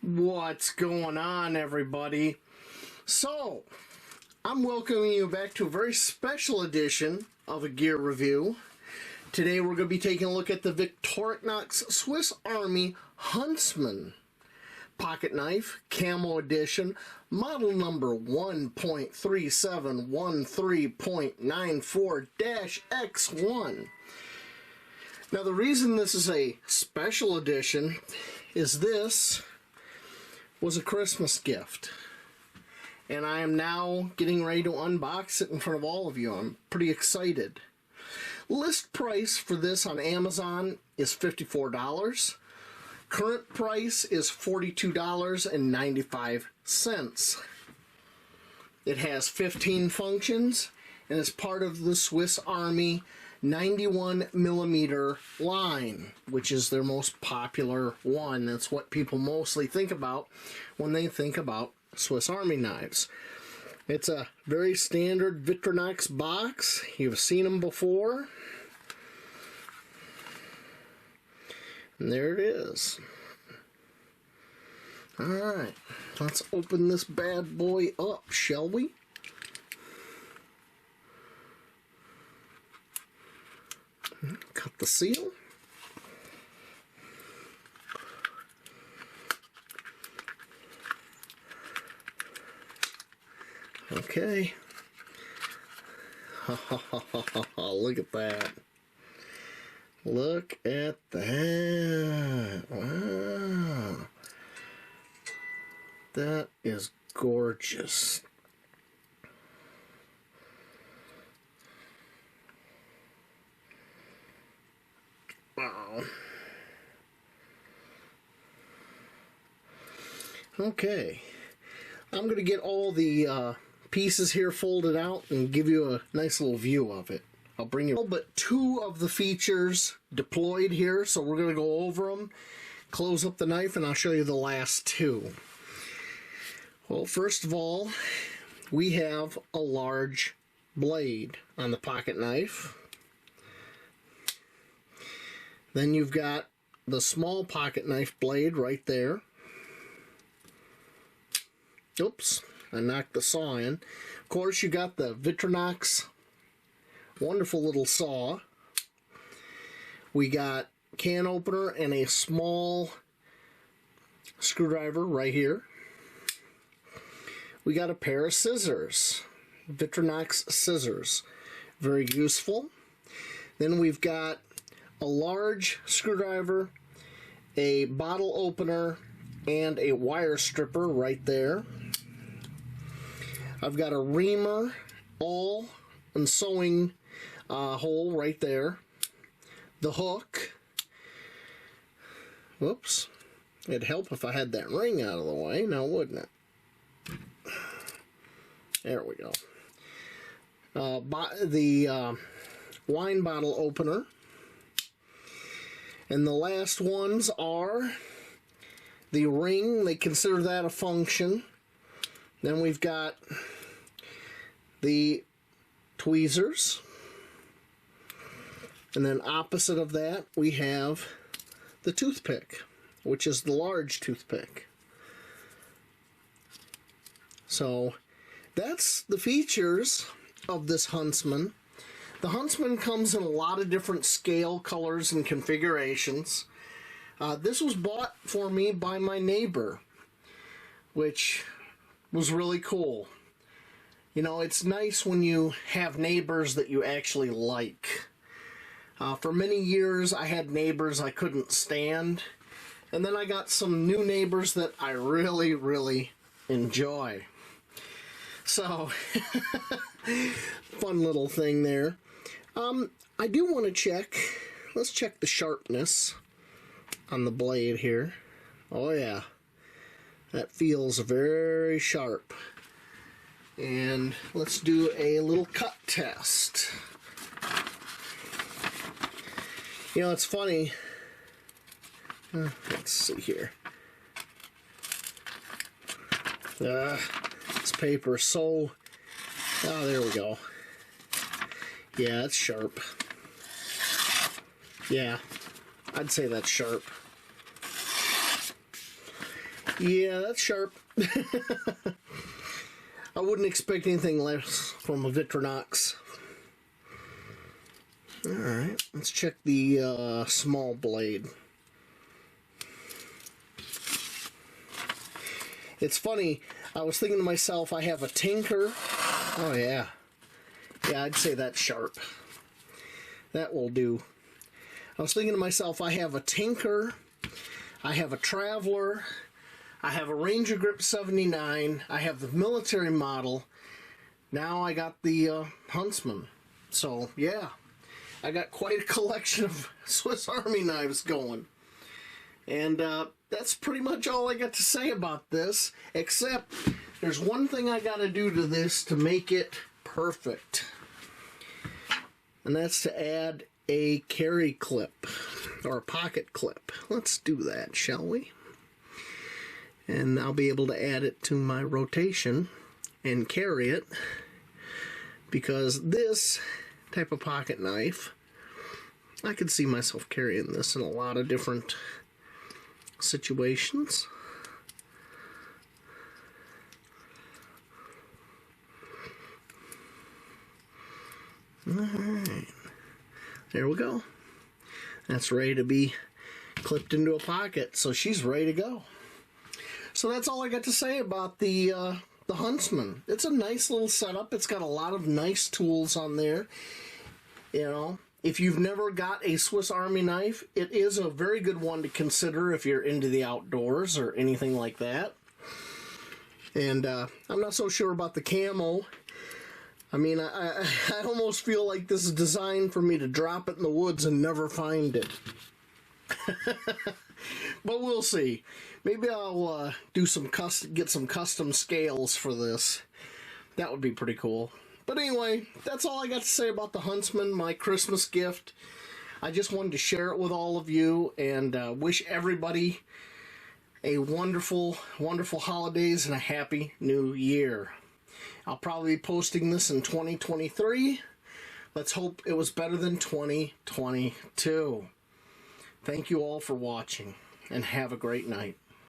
What's going on, everybody? So, I'm welcoming you back to a very special edition of a gear review. Today we're going to be taking a look at the Victorinox Swiss Army Huntsman pocket knife, camo edition, model number 1.3713.94-X1. Now the reason this is a special edition is this was a Christmas gift, and I am now getting ready to unbox it in front of all of you. I'm pretty excited. List price for this on Amazon is $54. Current price is $42.95. It has 15 functions and is part of the Swiss Army 91mm line, which is their most popular one. That's what people mostly think about when they think about Swiss Army knives. It's a very standard Victorinox box. You've seen them before. And there it is. Alright, let's open this bad boy up, shall we? Cut the seal. Okay. Look at that. Look at that. Wow. That is gorgeous. Wow. Okay. I'm going to get all the pieces here folded out and give you a nice little view of it. I'll bring you all but two of the features deployed here, so we're going to go over them, close up the knife, and I'll show you the last two. Well, first of all, we have a large blade on the pocket knife. Then you've got the small pocket knife blade right there. Oops, I knocked the saw in. Of course, you got the Victorinox wonderful little saw. We got can opener and a small screwdriver right here. We got a pair of scissors, Victorinox scissors, very useful. Then we've got a large screwdriver, a bottle opener, and a wire stripper right there. I've got a reamer, awl, and sewing hole right there. The hook. Whoops. It'd help if I had that ring out of the way now, wouldn't it? There we go. The wine bottle opener. And the last ones are the ring. They consider that a function. Then we've got the tweezers. And then opposite of that, we have the toothpick, which is the large toothpick. So that's the features of this Huntsman. The Huntsman comes in a lot of different scale, colors, and configurations. This was bought for me by my neighbor, which was really cool. You know, it's nice when you have neighbors that you actually like. For many years, I had neighbors I couldn't stand, and then I got some new neighbors that I really, really enjoy. So, fun little thing there. I do want to check, let's check the sharpness on the blade here. Oh yeah, that feels very sharp. And let's do a little cut test. You know, it's funny. Let's see here. This paper is so... Oh, there we go. Yeah, it's sharp. Yeah, I'd say that's sharp. Yeah, that's sharp. I wouldn't expect anything less from a Victorinox. Alright, let's check the small blade. It's funny, I was thinking to myself, I have a Tinker. Oh yeah. Yeah, I'd say that's sharp. That will do. I was thinking to myself, I have a Tinker, I have a Traveler, I have a Ranger Grip 79, I have the military model, now I got the Huntsman. So, yeah, I got quite a collection of Swiss Army knives going. And that's pretty much all I got to say about this, except there's one thing I got to do to this to make it perfect. And that's to add a carry clip, or a pocket clip. Let's do that, shall we? And I'll be able to add it to my rotation and carry it, because this type of pocket knife, I could see myself carrying this in a lot of different situations. Alright, there we go. That's ready to be clipped into a pocket, so she's ready to go. So that's all I got to say about the Huntsman. It's a nice little setup. It's got a lot of nice tools on there. You know, if you've never got a Swiss Army knife, it is a very good one to consider if you're into the outdoors or anything like that. And I'm not so sure about the camo. I mean, I almost feel like this is designed for me to drop it in the woods and never find it. But we'll see. Maybe I'll get some custom scales for this. That would be pretty cool. But anyway, that's all I got to say about the Huntsman, my Christmas gift. I just wanted to share it with all of you and wish everybody a wonderful, wonderful holidays and a happy new year. I'll probably be posting this in 2023. Let's hope it was better than 2022. Thank you all for watching, and have a great night.